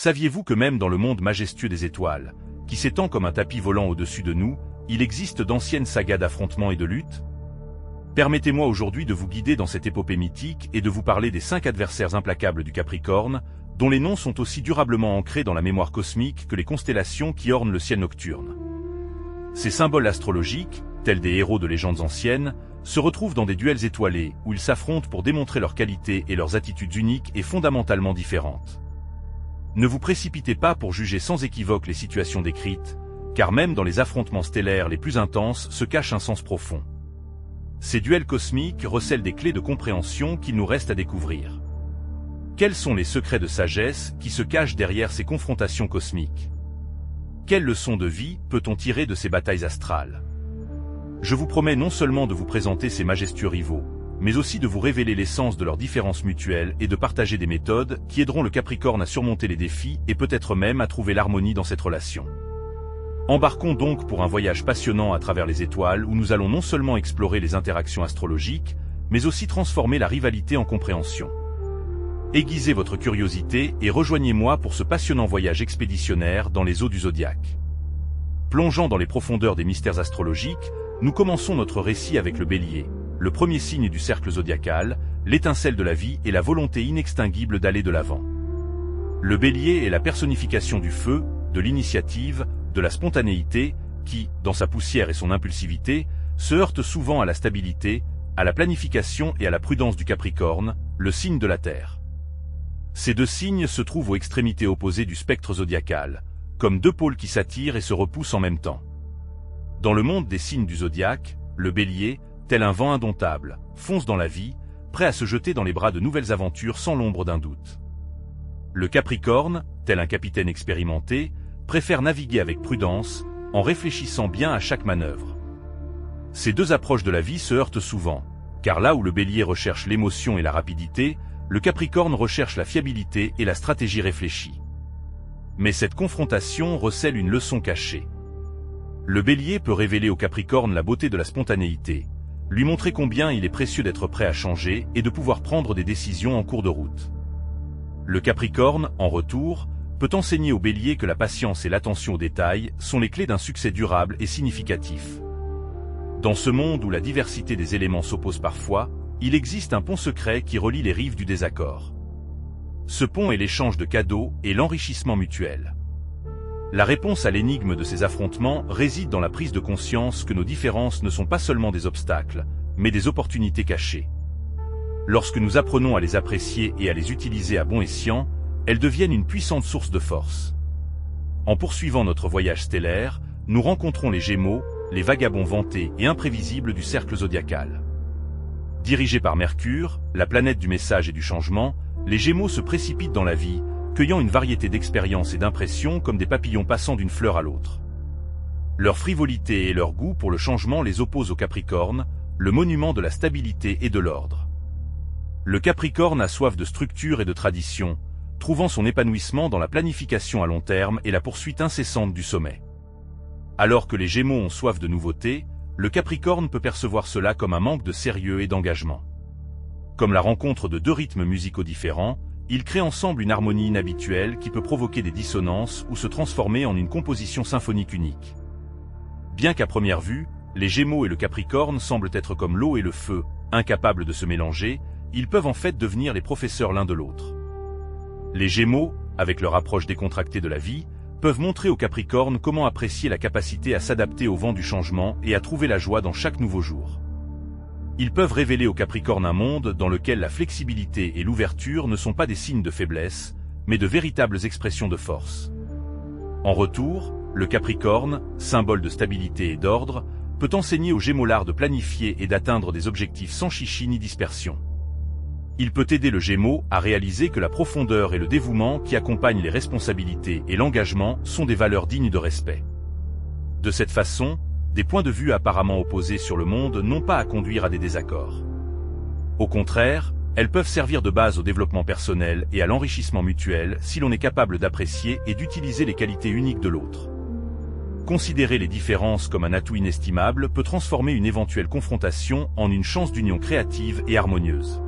Saviez-vous que même dans le monde majestueux des étoiles, qui s'étend comme un tapis volant au-dessus de nous, il existe d'anciennes sagas d'affrontements et de luttes? Permettez-moi aujourd'hui de vous guider dans cette épopée mythique et de vous parler des 5 adversaires implacables du Capricorne, dont les noms sont aussi durablement ancrés dans la mémoire cosmique que les constellations qui ornent le ciel nocturne. Ces symboles astrologiques, tels des héros de légendes anciennes, se retrouvent dans des duels étoilés où ils s'affrontent pour démontrer leurs qualités et leurs attitudes uniques et fondamentalement différentes. Ne vous précipitez pas pour juger sans équivoque les situations décrites, car même dans les affrontements stellaires les plus intenses se cache un sens profond. Ces duels cosmiques recèlent des clés de compréhension qu'il nous reste à découvrir. Quels sont les secrets de sagesse qui se cachent derrière ces confrontations cosmiques? Quelles leçons de vie peut-on tirer de ces batailles astrales? Je vous promets non seulement de vous présenter ces majestueux rivaux, mais aussi de vous révéler l'essence de leurs différences mutuelles et de partager des méthodes qui aideront le Capricorne à surmonter les défis et peut-être même à trouver l'harmonie dans cette relation. Embarquons donc pour un voyage passionnant à travers les étoiles où nous allons non seulement explorer les interactions astrologiques, mais aussi transformer la rivalité en compréhension. Aiguisez votre curiosité et rejoignez-moi pour ce passionnant voyage expéditionnaire dans les eaux du zodiaque. Plongeant dans les profondeurs des mystères astrologiques, nous commençons notre récit avec le Bélier, le premier signe du cercle zodiacal, l'étincelle de la vie et la volonté inextinguible d'aller de l'avant. Le Bélier est la personnification du feu, de l'initiative, de la spontanéité, qui, dans sa poussière et son impulsivité, se heurte souvent à la stabilité, à la planification et à la prudence du Capricorne, le signe de la Terre. Ces deux signes se trouvent aux extrémités opposées du spectre zodiacal, comme deux pôles qui s'attirent et se repoussent en même temps. Dans le monde des signes du zodiaque, le Bélier, tel un vent indomptable, fonce dans la vie, prêt à se jeter dans les bras de nouvelles aventures sans l'ombre d'un doute. Le Capricorne, tel un capitaine expérimenté, préfère naviguer avec prudence, en réfléchissant bien à chaque manœuvre. Ces deux approches de la vie se heurtent souvent, car là où le Bélier recherche l'émotion et la rapidité, le Capricorne recherche la fiabilité et la stratégie réfléchie. Mais cette confrontation recèle une leçon cachée. Le Bélier peut révéler au Capricorne la beauté de la spontanéité, lui montrer combien il est précieux d'être prêt à changer et de pouvoir prendre des décisions en cours de route. Le Capricorne, en retour, peut enseigner au Bélier que la patience et l'attention aux détails sont les clés d'un succès durable et significatif. Dans ce monde où la diversité des éléments s'oppose parfois, il existe un pont secret qui relie les rives du désaccord. Ce pont est l'échange de cadeaux et l'enrichissement mutuel. La réponse à l'énigme de ces affrontements réside dans la prise de conscience que nos différences ne sont pas seulement des obstacles, mais des opportunités cachées. Lorsque nous apprenons à les apprécier et à les utiliser à bon escient, elles deviennent une puissante source de force. En poursuivant notre voyage stellaire, nous rencontrons les Gémeaux, les vagabonds vantés et imprévisibles du cercle zodiacal. Dirigés par Mercure, la planète du message et du changement, les Gémeaux se précipitent dans la vie, cueillant une variété d'expériences et d'impressions comme des papillons passant d'une fleur à l'autre. Leur frivolité et leur goût pour le changement les opposent au Capricorne, le monument de la stabilité et de l'ordre. Le Capricorne a soif de structure et de tradition, trouvant son épanouissement dans la planification à long terme et la poursuite incessante du sommet. Alors que les Gémeaux ont soif de nouveautés, le Capricorne peut percevoir cela comme un manque de sérieux et d'engagement. Comme la rencontre de deux rythmes musicaux différents, ils créent ensemble une harmonie inhabituelle qui peut provoquer des dissonances ou se transformer en une composition symphonique unique. Bien qu'à première vue, les Gémeaux et le Capricorne semblent être comme l'eau et le feu, incapables de se mélanger, ils peuvent en fait devenir les professeurs l'un de l'autre. Les Gémeaux, avec leur approche décontractée de la vie, peuvent montrer au Capricorne comment apprécier la capacité à s'adapter au vent du changement et à trouver la joie dans chaque nouveau jour. Ils peuvent révéler au Capricorne un monde dans lequel la flexibilité et l'ouverture ne sont pas des signes de faiblesse, mais de véritables expressions de force. En retour, le Capricorne, symbole de stabilité et d'ordre, peut enseigner aux Gémeaux l'art de planifier et d'atteindre des objectifs sans chichi ni dispersion. Il peut aider le Gémeaux à réaliser que la profondeur et le dévouement qui accompagnent les responsabilités et l'engagement sont des valeurs dignes de respect. De cette façon, des points de vue apparemment opposés sur le monde n'ont pas à conduire à des désaccords. Au contraire, elles peuvent servir de base au développement personnel et à l'enrichissement mutuel si l'on est capable d'apprécier et d'utiliser les qualités uniques de l'autre. Considérer les différences comme un atout inestimable peut transformer une éventuelle confrontation en une chance d'union créative et harmonieuse.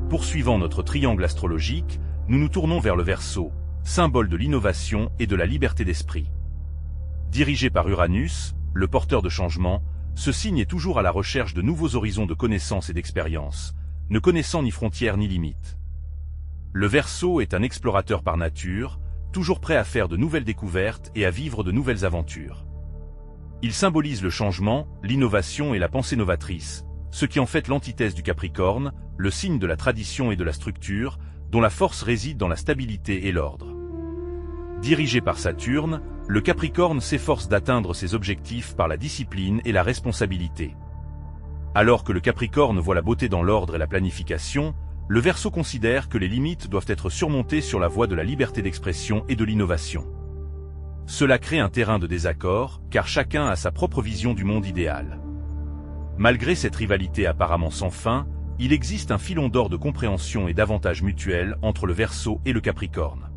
Poursuivant notre triangle astrologique, nous nous tournons vers le Verseau, symbole de l'innovation et de la liberté d'esprit. Dirigé par Uranus, le porteur de changement, ce signe est toujours à la recherche de nouveaux horizons de connaissances et d'expériences, ne connaissant ni frontières ni limites. Le Verseau est un explorateur par nature, toujours prêt à faire de nouvelles découvertes et à vivre de nouvelles aventures. Il symbolise le changement, l'innovation et la pensée novatrice, ce qui en fait l'antithèse du Capricorne, le signe de la tradition et de la structure, dont la force réside dans la stabilité et l'ordre. Dirigé par Saturne, le Capricorne s'efforce d'atteindre ses objectifs par la discipline et la responsabilité. Alors que le Capricorne voit la beauté dans l'ordre et la planification, le Verseau considère que les limites doivent être surmontées sur la voie de la liberté d'expression et de l'innovation. Cela crée un terrain de désaccord, car chacun a sa propre vision du monde idéal. Malgré cette rivalité apparemment sans fin, il existe un filon d'or de compréhension et d'avantages mutuels entre le Verseau et le Capricorne.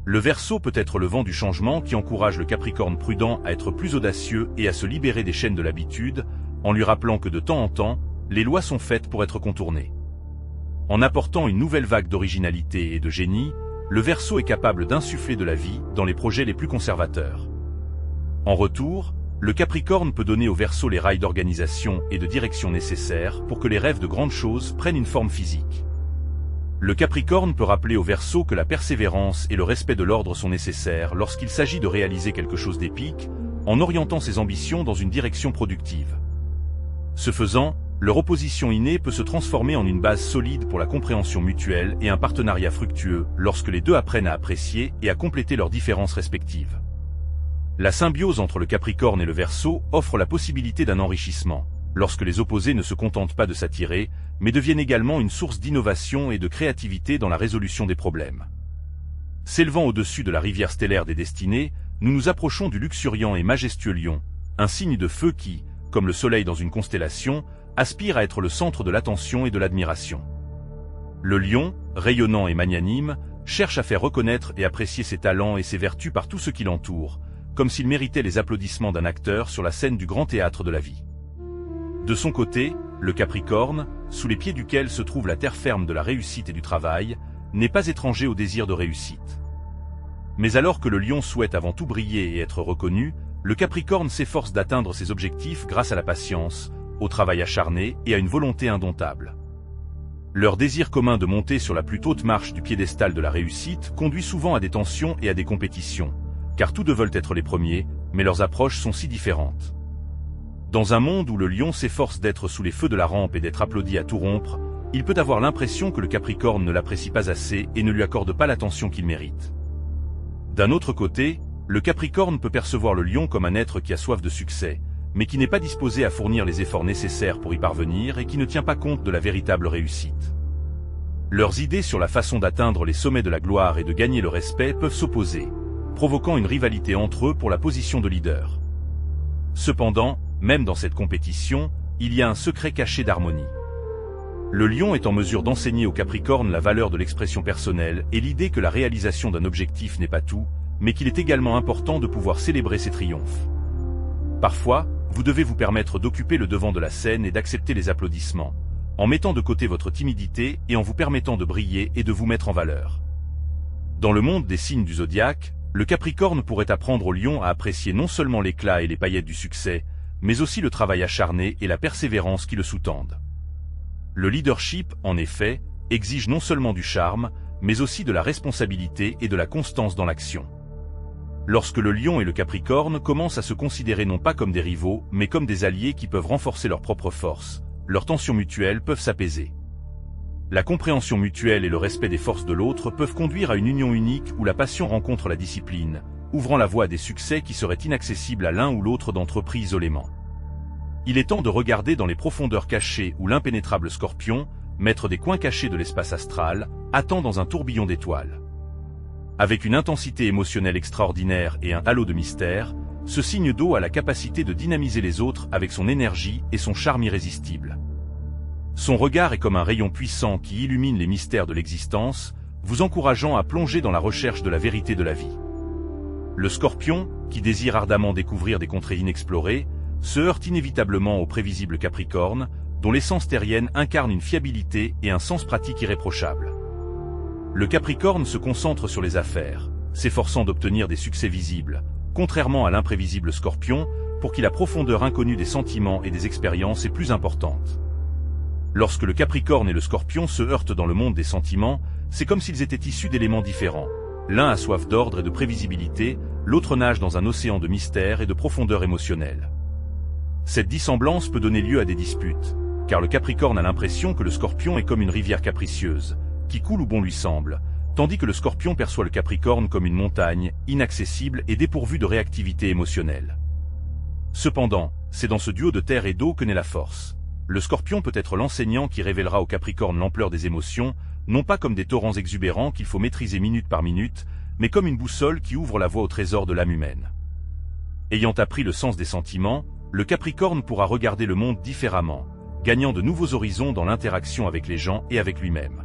Le Verseau peut être le vent du changement qui encourage le Capricorne prudent à être plus audacieux et à se libérer des chaînes de l'habitude, en lui rappelant que de temps en temps, les lois sont faites pour être contournées. En apportant une nouvelle vague d'originalité et de génie, le Verseau est capable d'insuffler de la vie dans les projets les plus conservateurs. En retour, le Capricorne peut donner au Verseau les rails d'organisation et de direction nécessaires pour que les rêves de grandes choses prennent une forme physique. Le Capricorne peut rappeler au Verseau que la persévérance et le respect de l'ordre sont nécessaires lorsqu'il s'agit de réaliser quelque chose d'épique, en orientant ses ambitions dans une direction productive. Ce faisant, leur opposition innée peut se transformer en une base solide pour la compréhension mutuelle et un partenariat fructueux lorsque les deux apprennent à apprécier et à compléter leurs différences respectives. La symbiose entre le Capricorne et le Verseau offre la possibilité d'un enrichissement, lorsque les opposés ne se contentent pas de s'attirer, mais deviennent également une source d'innovation et de créativité dans la résolution des problèmes. S'élevant au-dessus de la rivière stellaire des destinées, nous nous approchons du luxuriant et majestueux Lion, un signe de feu qui, comme le soleil dans une constellation, aspire à être le centre de l'attention et de l'admiration. Le Lion, rayonnant et magnanime, cherche à faire reconnaître et apprécier ses talents et ses vertus par tout ce qui l'entoure, comme s'il méritait les applaudissements d'un acteur sur la scène du grand théâtre de la vie. De son côté, le Capricorne, sous les pieds duquel se trouve la terre ferme de la réussite et du travail, n'est pas étranger au désir de réussite. Mais alors que le Lion souhaite avant tout briller et être reconnu, le Capricorne s'efforce d'atteindre ses objectifs grâce à la patience, au travail acharné et à une volonté indomptable. Leur désir commun de monter sur la plus haute marche du piédestal de la réussite conduit souvent à des tensions et à des compétitions, car tous deux veulent être les premiers, mais leurs approches sont si différentes. Dans un monde où le Lion s'efforce d'être sous les feux de la rampe et d'être applaudi à tout rompre, il peut avoir l'impression que le Capricorne ne l'apprécie pas assez et ne lui accorde pas l'attention qu'il mérite. D'un autre côté, le Capricorne peut percevoir le Lion comme un être qui a soif de succès, mais qui n'est pas disposé à fournir les efforts nécessaires pour y parvenir et qui ne tient pas compte de la véritable réussite. Leurs idées sur la façon d'atteindre les sommets de la gloire et de gagner le respect peuvent s'opposer, provoquant une rivalité entre eux pour la position de leader. Cependant, même dans cette compétition, il y a un secret caché d'harmonie. Le Lion est en mesure d'enseigner au Capricorne la valeur de l'expression personnelle et l'idée que la réalisation d'un objectif n'est pas tout, mais qu'il est également important de pouvoir célébrer ses triomphes. Parfois, vous devez vous permettre d'occuper le devant de la scène et d'accepter les applaudissements, en mettant de côté votre timidité et en vous permettant de briller et de vous mettre en valeur. Dans le monde des signes du zodiaque, le Capricorne pourrait apprendre au Lion à apprécier non seulement l'éclat et les paillettes du succès, mais aussi le travail acharné et la persévérance qui le sous-tendent. Le leadership, en effet, exige non seulement du charme, mais aussi de la responsabilité et de la constance dans l'action. Lorsque le Lion et le Capricorne commencent à se considérer non pas comme des rivaux, mais comme des alliés qui peuvent renforcer leur propre force, leurs tensions mutuelles peuvent s'apaiser. La compréhension mutuelle et le respect des forces de l'autre peuvent conduire à une union unique où la passion rencontre la discipline, ouvrant la voie à des succès qui seraient inaccessibles à l'un ou l'autre d'entre eux pris isolément. Il est temps de regarder dans les profondeurs cachées où l'impénétrable Scorpion, maître des coins cachés de l'espace astral, attend dans un tourbillon d'étoiles. Avec une intensité émotionnelle extraordinaire et un halo de mystère, ce signe d'eau a la capacité de dynamiser les autres avec son énergie et son charme irrésistible. Son regard est comme un rayon puissant qui illumine les mystères de l'existence, vous encourageant à plonger dans la recherche de la vérité de la vie. Le Scorpion, qui désire ardemment découvrir des contrées inexplorées, se heurte inévitablement au prévisible Capricorne, dont l'essence terrienne incarne une fiabilité et un sens pratique irréprochables. Le Capricorne se concentre sur les affaires, s'efforçant d'obtenir des succès visibles, contrairement à l'imprévisible Scorpion, pour qui la profondeur inconnue des sentiments et des expériences est plus importante. Lorsque le Capricorne et le Scorpion se heurtent dans le monde des sentiments, c'est comme s'ils étaient issus d'éléments différents. L'un a soif d'ordre et de prévisibilité, l'autre nage dans un océan de mystère et de profondeur émotionnelle. Cette dissemblance peut donner lieu à des disputes, car le Capricorne a l'impression que le Scorpion est comme une rivière capricieuse, qui coule où bon lui semble, tandis que le Scorpion perçoit le Capricorne comme une montagne, inaccessible et dépourvue de réactivité émotionnelle. Cependant, c'est dans ce duo de terre et d'eau que naît la force. Le Scorpion peut être l'enseignant qui révélera au Capricorne l'ampleur des émotions, non pas comme des torrents exubérants qu'il faut maîtriser minute par minute, mais comme une boussole qui ouvre la voie au trésor de l'âme humaine. Ayant appris le sens des sentiments, le Capricorne pourra regarder le monde différemment, gagnant de nouveaux horizons dans l'interaction avec les gens et avec lui-même.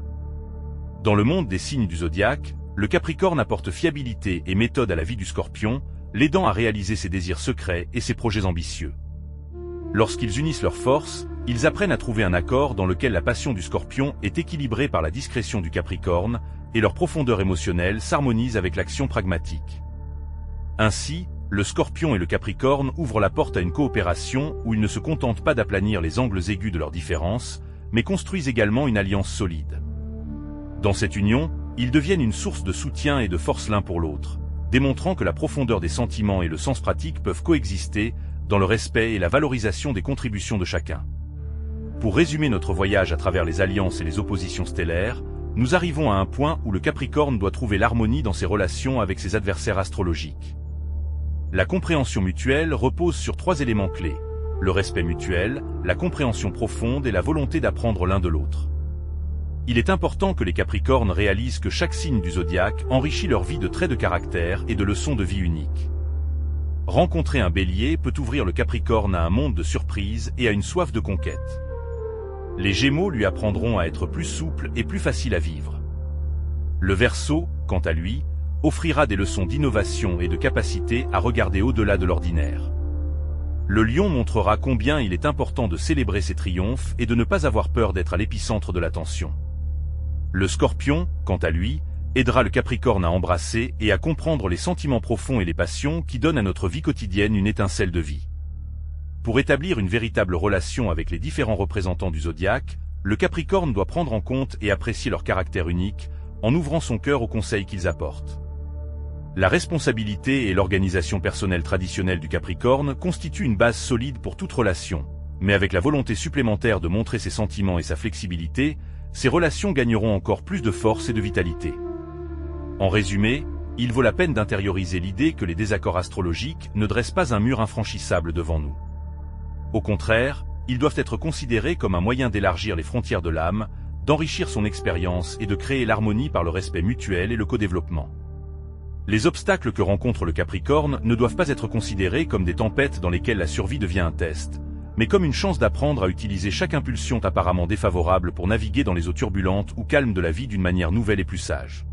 Dans le monde des signes du zodiaque, le Capricorne apporte fiabilité et méthode à la vie du Scorpion, l'aidant à réaliser ses désirs secrets et ses projets ambitieux. Lorsqu'ils unissent leurs forces, ils apprennent à trouver un accord dans lequel la passion du Scorpion est équilibrée par la discrétion du Capricorne, et leur profondeur émotionnelle s'harmonise avec l'action pragmatique. Ainsi, le Scorpion et le Capricorne ouvrent la porte à une coopération où ils ne se contentent pas d'aplanir les angles aigus de leurs différences, mais construisent également une alliance solide. Dans cette union, ils deviennent une source de soutien et de force l'un pour l'autre, démontrant que la profondeur des sentiments et le sens pratique peuvent coexister, dans le respect et la valorisation des contributions de chacun. Pour résumer notre voyage à travers les alliances et les oppositions stellaires, nous arrivons à un point où le Capricorne doit trouver l'harmonie dans ses relations avec ses adversaires astrologiques. La compréhension mutuelle repose sur 3 éléments clés: le respect mutuel, la compréhension profonde et la volonté d'apprendre l'un de l'autre. Il est important que les Capricornes réalisent que chaque signe du zodiaque enrichit leur vie de traits de caractère et de leçons de vie uniques. Rencontrer un Bélier peut ouvrir le Capricorne à un monde de surprises et à une soif de conquête. Les Gémeaux lui apprendront à être plus souple et plus facile à vivre. Le Verseau, quant à lui, offrira des leçons d'innovation et de capacité à regarder au-delà de l'ordinaire. Le Lion montrera combien il est important de célébrer ses triomphes et de ne pas avoir peur d'être à l'épicentre de l'attention. Le Scorpion, quant à lui, aidera le Capricorne à embrasser et à comprendre les sentiments profonds et les passions qui donnent à notre vie quotidienne une étincelle de vie. Pour établir une véritable relation avec les différents représentants du zodiaque, le Capricorne doit prendre en compte et apprécier leur caractère unique, en ouvrant son cœur aux conseils qu'ils apportent. La responsabilité et l'organisation personnelle traditionnelle du Capricorne constituent une base solide pour toute relation, mais avec la volonté supplémentaire de montrer ses sentiments et sa flexibilité, ces relations gagneront encore plus de force et de vitalité. En résumé, il vaut la peine d'intérioriser l'idée que les désaccords astrologiques ne dressent pas un mur infranchissable devant nous. Au contraire, ils doivent être considérés comme un moyen d'élargir les frontières de l'âme, d'enrichir son expérience et de créer l'harmonie par le respect mutuel et le co-développement. Les obstacles que rencontre le Capricorne ne doivent pas être considérés comme des tempêtes dans lesquelles la survie devient un test, mais comme une chance d'apprendre à utiliser chaque impulsion apparemment défavorable pour naviguer dans les eaux turbulentes ou calmes de la vie d'une manière nouvelle et plus sage.